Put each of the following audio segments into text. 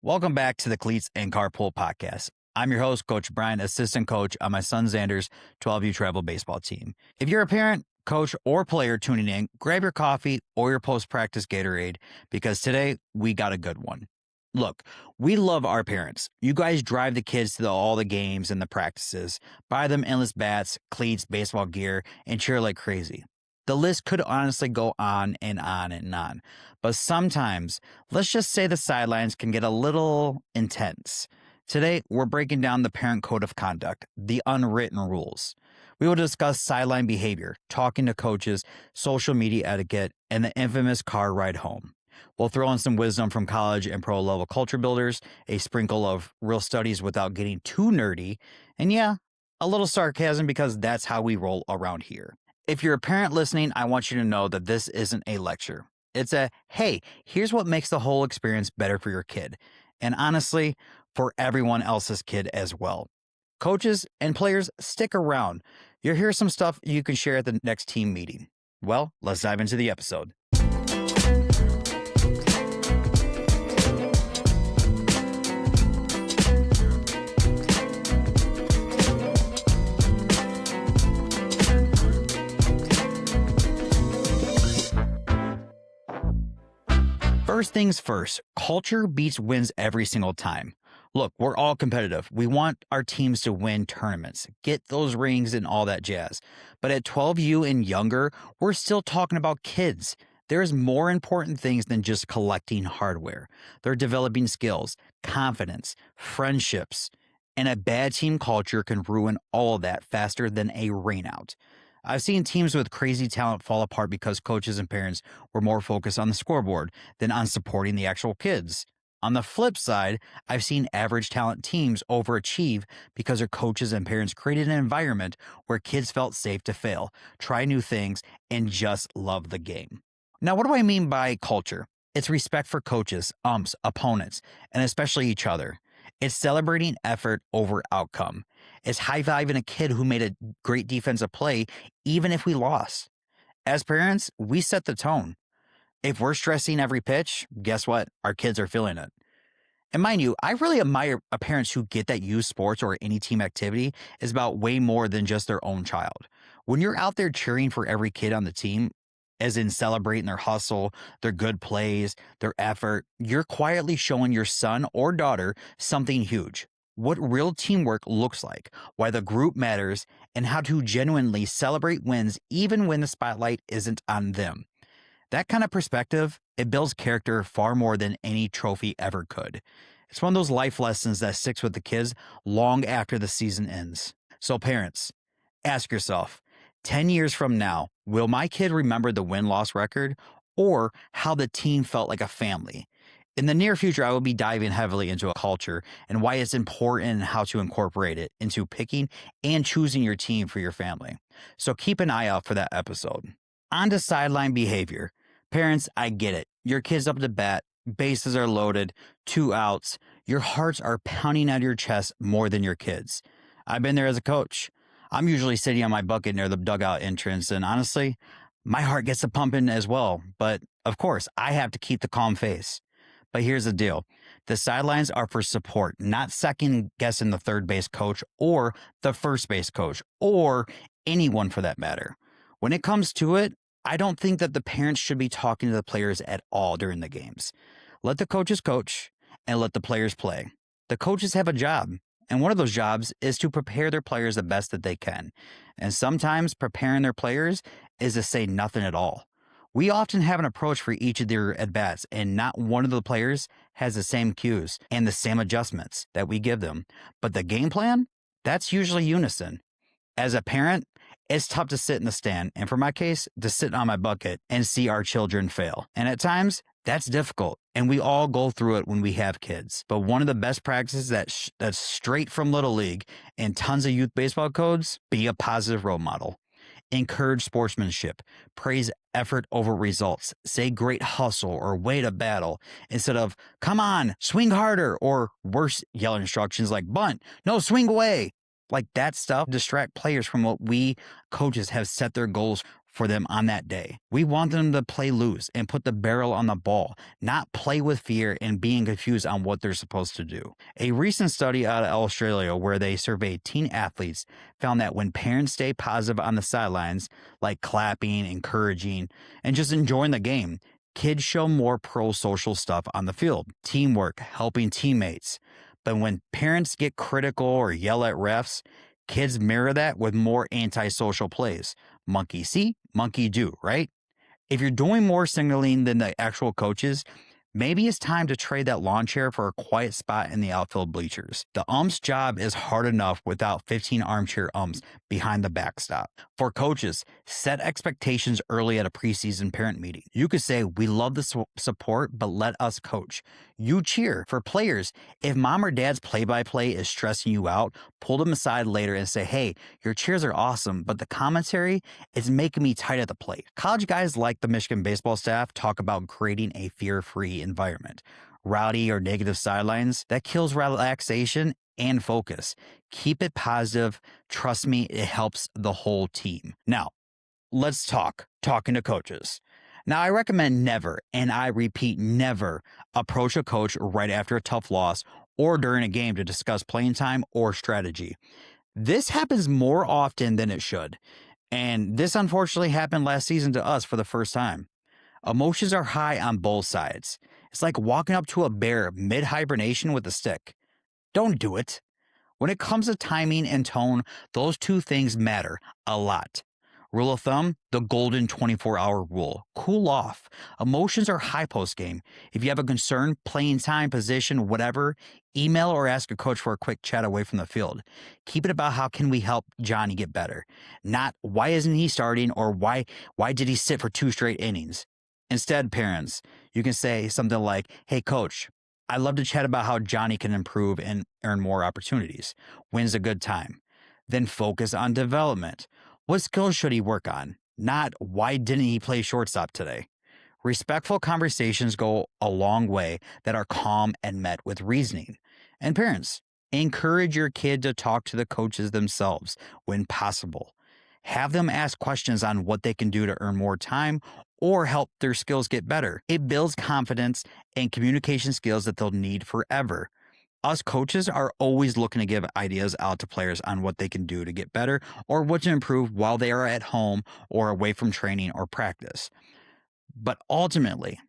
Welcome back to the Cleats and Carpool podcast. I'm your host, Coach Brian, assistant coach on my son Xander's 12U travel baseball team. If you're a parent, coach, or player tuning in, grab your coffee or your post-practice Gatorade because today we got a good one. Look, we love our parents. You guys drive the kids to all the games and the practices, buy them endless bats, cleats, baseball gear, and cheer like crazy. The list could honestly go on and on and on. But sometimes, let's just say the sidelines can get a little intense. Today, we're breaking down the parent code of conduct, the unwritten rules. We will discuss sideline behavior, talking to coaches, social media etiquette, and the infamous car ride home. We'll throw in some wisdom from college and pro level culture builders, a sprinkle of real studies without getting too nerdy, and yeah, a little sarcasm because that's how we roll around here. If you're a parent listening, I want you to know that this isn't a lecture. It's a, hey, here's what makes the whole experience better for your kid. And honestly, for everyone else's kid as well. Coaches and players, stick around. You'll hear some stuff you can share at the next team meeting. Well, let's dive into the episode. First things first, culture beats wins every single time. Look, we're all competitive. We want our teams to win tournaments, get those rings and all that jazz. But at 12U and younger, we're still talking about kids. There's more important things than just collecting hardware. They're developing skills, confidence, friendships, and a bad team culture can ruin all of that faster than a rainout. I've seen teams with crazy talent fall apart because coaches and parents were more focused on the scoreboard than on supporting the actual kids. On the flip side, I've seen average talent teams overachieve because their coaches and parents created an environment where kids felt safe to fail, try new things, and just love the game. Now, what do I mean by culture? It's respect for coaches, umps, opponents, and especially each other. It's celebrating effort over outcome. It's high-fiving a kid who made a great defensive play, even if we lost. As parents, we set the tone. If we're stressing every pitch, guess what? Our kids are feeling it. And mind you, I really admire parents who get that youth sports or any team activity is about way more than just their own child. When you're out there cheering for every kid on the team, as in celebrating their hustle, their good plays, their effort, you're quietly showing your son or daughter something huge. What real teamwork looks like, why the group matters, and how to genuinely celebrate wins even when the spotlight isn't on them. That kind of perspective, it builds character far more than any trophy ever could. It's one of those life lessons that sticks with the kids long after the season ends. So parents, ask yourself, 10 years from now, will my kid remember the win-loss record or how the team felt like a family? In the near future, I will be diving heavily into a culture and why it's important and how to incorporate it into picking and choosing your team for your family. So keep an eye out for that episode. On to sideline behavior. Parents, I get it. Your kid's up to bat, bases are loaded, 2 outs. Your hearts are pounding out of your chest more than your kids. I've been there as a coach. I'm usually sitting on my bucket near the dugout entrance, and honestly, my heart gets to pumping as well. But of course, I have to keep the calm face. But here's the deal. The sidelines are for support, not second guessing the third base coach or the first base coach or anyone for that matter. When it comes to it, I don't think that the parents should be talking to the players at all during the games. Let the coaches coach and let the players play. The coaches have a job. And one of those jobs is to prepare their players the best that they can. And sometimes preparing their players is to say nothing at all. We often have an approach for each of their at-bats, and not one of the players has the same cues and the same adjustments that we give them. But the game plan, that's usually unison. As a parent, it's tough to sit in the stand, and for my case, to sit on my bucket and see our children fail. And at times, that's difficult, and we all go through it when we have kids. But one of the best practices that's straight from Little League and tons of youth baseball codes, be a positive role model. Encourage sportsmanship. Praise effort over results. Say great hustle or way to battle instead of, come on, swing harder, or worse, yell instructions like bunt, no, swing away. Like that stuff distract players from what we coaches have set their goals for them on that day. We want them to play loose and put the barrel on the ball, not play with fear and being confused on what they're supposed to do. A recent study out of Australia where they surveyed teen athletes found that when parents stay positive on the sidelines, like clapping, encouraging, and just enjoying the game, kids show more pro-social stuff on the field, teamwork, helping teammates. But when parents get critical or yell at refs, kids mirror that with more antisocial plays. Monkey see, monkey do, right? If you're doing more signaling than the actual coaches, maybe it's time to trade that lawn chair for a quiet spot in the outfield bleachers. The ump's job is hard enough without 15 armchair umps behind the backstop. For coaches, set expectations early at a preseason parent meeting. You could say, we love the support, but let us coach. You cheer. For players, if mom or dad's play-by-play is stressing you out, pull them aside later and say, hey, your cheers are awesome, but the commentary is making me tight at the plate. College guys like the Michigan baseball staff talk about creating a fear-free environment. Rowdy or negative sidelines, that kills relaxation and focus. Keep it positive. Trust me, it helps the whole team. Now, let's talking to coaches. Now, I recommend never, and I repeat, never approach a coach right after a tough loss or during a game to discuss playing time or strategy. This happens more often than it should, and this unfortunately happened last season to us for the first time. Emotions are high on both sides. It's like walking up to a bear mid-hibernation with a stick. Don't do it. When it comes to timing and tone, those two things matter a lot. Rule of thumb, the golden 24-hour rule. Cool off. Emotions are high post-game. If you have a concern, playing time, position, whatever, email or ask a coach for a quick chat away from the field. Keep it about how can we help Johnny get better, not why isn't he starting or why did he sit for 2 straight innings. Instead, parents, you can say something like, hey, coach, I'd love to chat about how Johnny can improve and earn more opportunities. When's a good time? Then focus on development. What skills should he work on? Not why didn't he play shortstop today? Respectful conversations go a long way that are calm and met with reasoning. And parents, encourage your kid to talk to the coaches themselves when possible. Have them ask questions on what they can do to earn more time or help their skills get better. It builds confidence and communication skills that they'll need forever. Us coaches are always looking to give ideas out to players on what they can do to get better or what to improve while they are at home or away from training or practice. But ultimately,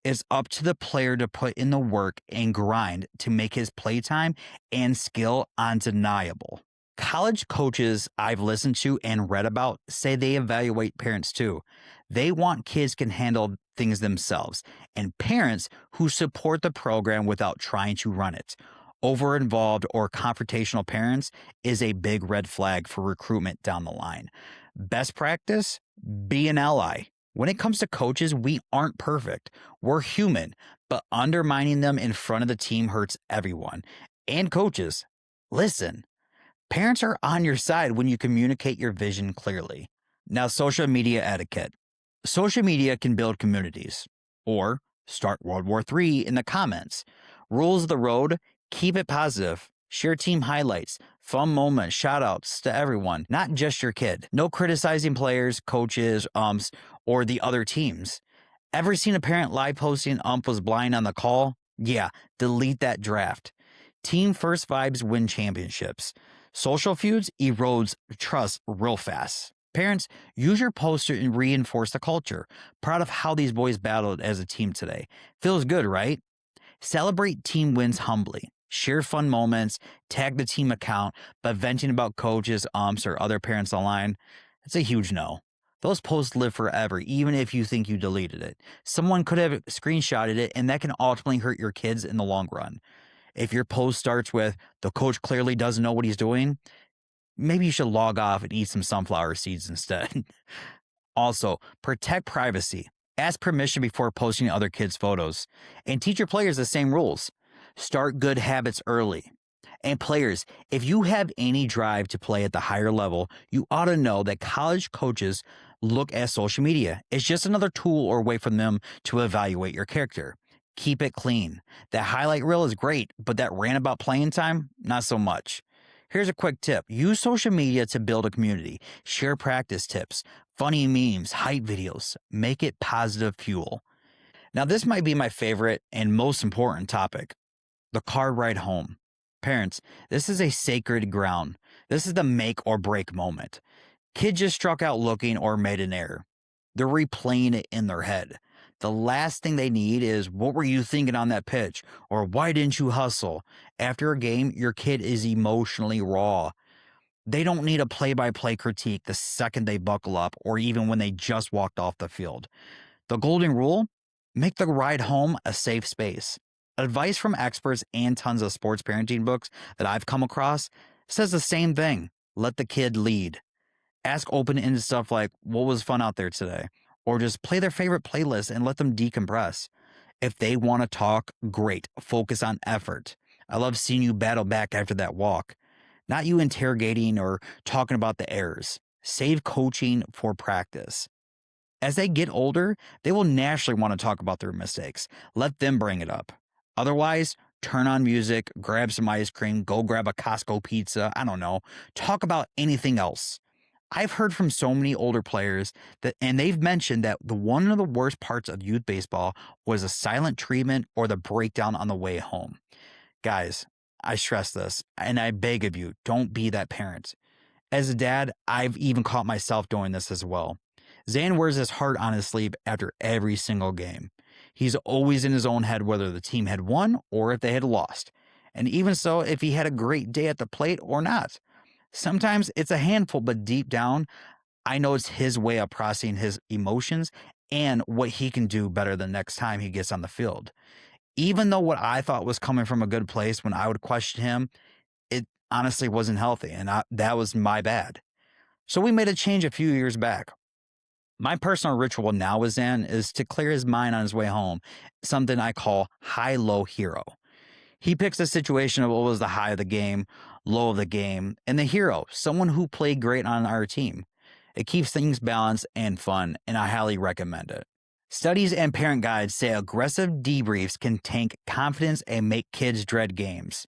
it's up to the player to put in the work and grind to make his playtime and skill undeniable. College coaches I've listened to and read about say they evaluate parents too. They want kids can handle things themselves and parents who support the program without trying to run it. Over-involved or confrontational parents is a big red flag for recruitment down the line. Best practice, be an ally. When it comes to coaches, we aren't perfect. We're human, but undermining them in front of the team hurts everyone. And coaches, listen. Parents are on your side when you communicate your vision clearly. Now, social media etiquette. Social media can build communities or start World War III in the comments. Rules of the road, keep it positive. Share team highlights, fun moments, shout outs to everyone, not just your kid. No criticizing players, coaches, umps, or the other teams. Ever seen a parent live posting ump was blind on the call? Yeah, delete that draft. Team first vibes win championships. Social feuds erodes trust real fast. Parents, use your post to reinforce the culture. Proud of how these boys battled as a team today. Feels good, right? Celebrate team wins humbly. Share fun moments, tag the team account, but venting about coaches, umps, or other parents online, it's a huge no. Those posts live forever, even if you think you deleted it. Someone could have screenshotted it, and that can ultimately hurt your kids in the long run. If your post starts with, the coach clearly doesn't know what he's doing, maybe you should log off and eat some sunflower seeds instead. Also, protect privacy. Ask permission before posting other kids' photos. And teach your players the same rules. Start good habits early. And players, if you have any drive to play at the higher level, you ought to know that college coaches look at social media. It's just another tool or way for them to evaluate your character. Keep it clean. That highlight reel is great, but that rant about playing time, not so much. Here's a quick tip. Use social media to build a community. Share practice tips. Funny memes, hype videos, make it positive fuel. Now, this might be my favorite and most important topic: the car ride home. Parents, this is a sacred ground. This is the make or break moment. Kid just struck out looking or made an error. They're replaying it in their head. The last thing they need is, "What were you thinking on that pitch?" or "Why didn't you hustle?" After a game, your kid is emotionally raw. They don't need a play by play critique the second they buckle up or even when they just walked off the field. The golden rule: make the ride home a safe space. Advice from experts and tons of sports parenting books that I've come across says the same thing. Let the kid lead. Ask open-ended stuff like, "What was fun out there today?" Or just play their favorite playlist and let them decompress. If they want to talk, great. Focus on effort. "I love seeing you battle back after that walk." Not you interrogating or talking about the errors. Save coaching for practice. As they get older, they will naturally want to talk about their mistakes. Let them bring it up. Otherwise, turn on music, grab some ice cream, go grab a Costco pizza. I don't know. Talk about anything else. I've heard from so many older players and they've mentioned that one of the worst parts of youth baseball was a silent treatment or the breakdown on the way home. Guys, I stress this, and I beg of you, don't be that parent. As a dad, I've even caught myself doing this as well. Zan wears his heart on his sleeve after every single game. He's always in his own head whether the team had won or if they had lost. And even so, if he had a great day at the plate or not. Sometimes it's a handful, but deep down, I know it's his way of processing his emotions and what he can do better the next time he gets on the field. Even though what I thought was coming from a good place when I would question him, it honestly wasn't healthy, and that was my bad. So we made a change a few years back. My personal ritual now with Zan is to clear his mind on his way home, something I call high-low hero. He picks a situation of what was the high of the game, low of the game, and the hero, someone who played great on our team. It keeps things balanced and fun, and I highly recommend it. Studies and parent guides say aggressive debriefs can tank confidence and make kids dread games.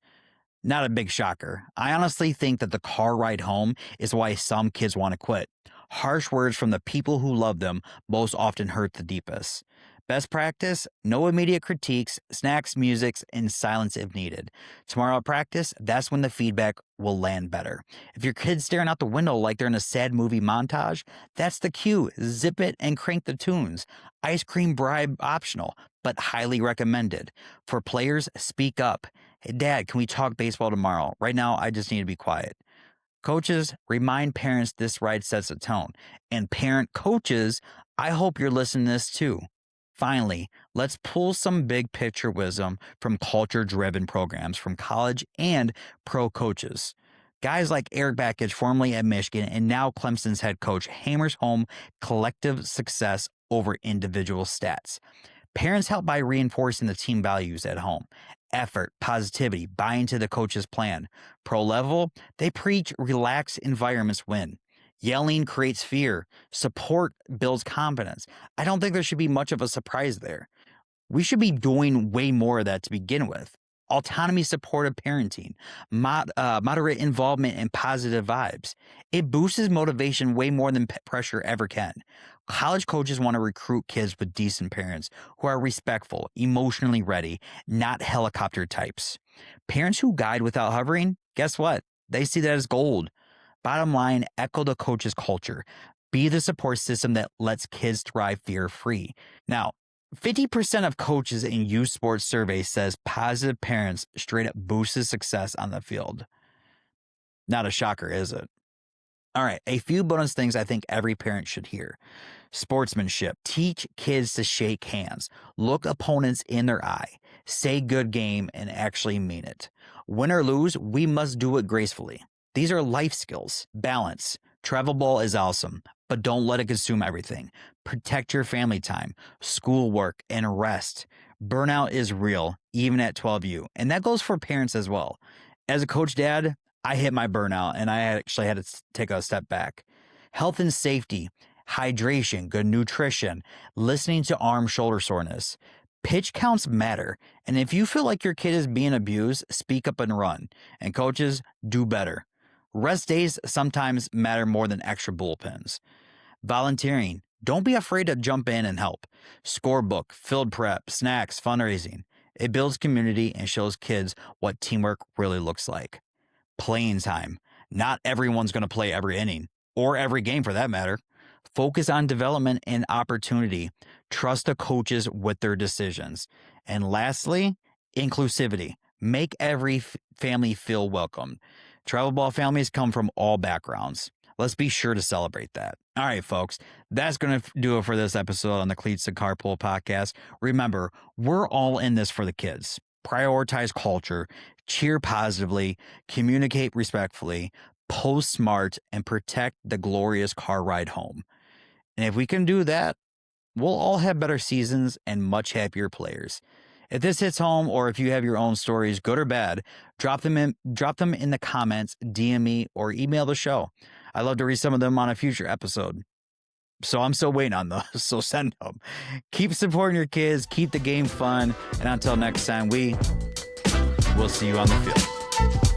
Not a big shocker. I honestly think that the car ride home is why some kids want to quit. Harsh words from the people who love them most often hurt the deepest. Best practice: no immediate critiques, snacks, musics, and silence if needed. Tomorrow at practice, that's when the feedback will land better. If your kid's staring out the window like they're in a sad movie montage, that's the cue. Zip it and crank the tunes. Ice cream bribe optional, but highly recommended. For players, speak up. "Hey, Dad, can we talk baseball tomorrow? Right now, I just need to be quiet." Coaches, remind parents this ride sets a tone. And parent coaches, I hope you're listening to this too. Finally, let's pull some big picture wisdom from culture-driven programs from college and pro coaches. Guys like Eric Backage, formerly at Michigan and now Clemson's head coach, hammers home collective success over individual stats. Parents help by reinforcing the team values at home: effort, positivity, buy into the coach's plan. Pro level, they preach relaxed environments win. Yelling creates fear. Support builds confidence. I don't think there should be much of a surprise there. We should be doing way more of that to begin with. Autonomy supportive parenting, moderate involvement, and positive vibes. It boosts motivation way more than pressure ever can. College coaches want to recruit kids with decent parents who are respectful, emotionally ready, not helicopter types. Parents who guide without hovering, guess what? They see that as gold. Bottom line, echo the coach's culture. Be the support system that lets kids thrive fear-free. Now, 50% of coaches in youth sports survey says positive parents straight up boosts success on the field. Not a shocker, is it? All right, a few bonus things I think every parent should hear. Sportsmanship. Teach kids to shake hands. Look opponents in their eye. Say good game and actually mean it. Win or lose, we must do it gracefully. These are life skills. Balance. Travel ball is awesome, but don't let it consume everything. Protect your family time, schoolwork, and rest. Burnout is real, even at 12U, and that goes for parents as well. As a coach dad, I hit my burnout, and I actually had to take a step back. Health and safety, hydration, good nutrition, listening to arm shoulder soreness. Pitch counts matter, and if you feel like your kid is being abused, speak up and run. And coaches, do better. Rest days sometimes matter more than extra bullpens. Volunteering. Don't be afraid to jump in and help. Scorebook, field prep, snacks, fundraising. It builds community and shows kids what teamwork really looks like. Playing time. Not everyone's going to play every inning or every game for that matter. Focus on development and opportunity. Trust the coaches with their decisions. And lastly, inclusivity. Make every family feel welcome. Travel ball families come from all backgrounds. Let's be sure to celebrate that. All right, folks, that's going to do it for this episode on the Cleats and Carpool podcast. Remember, we're all in this for the kids. Prioritize culture, cheer positively, communicate respectfully, post smart, and protect the glorious car ride home. And if we can do that, we'll all have better seasons and much happier players. If this hits home, or if you have your own stories, good or bad, drop them in the comments, DM me, or email the show. I'd love to read some of them on a future episode. So I'm still waiting on those, so send them. Keep supporting your kids, keep the game fun, and until next time, we'll see you on the field.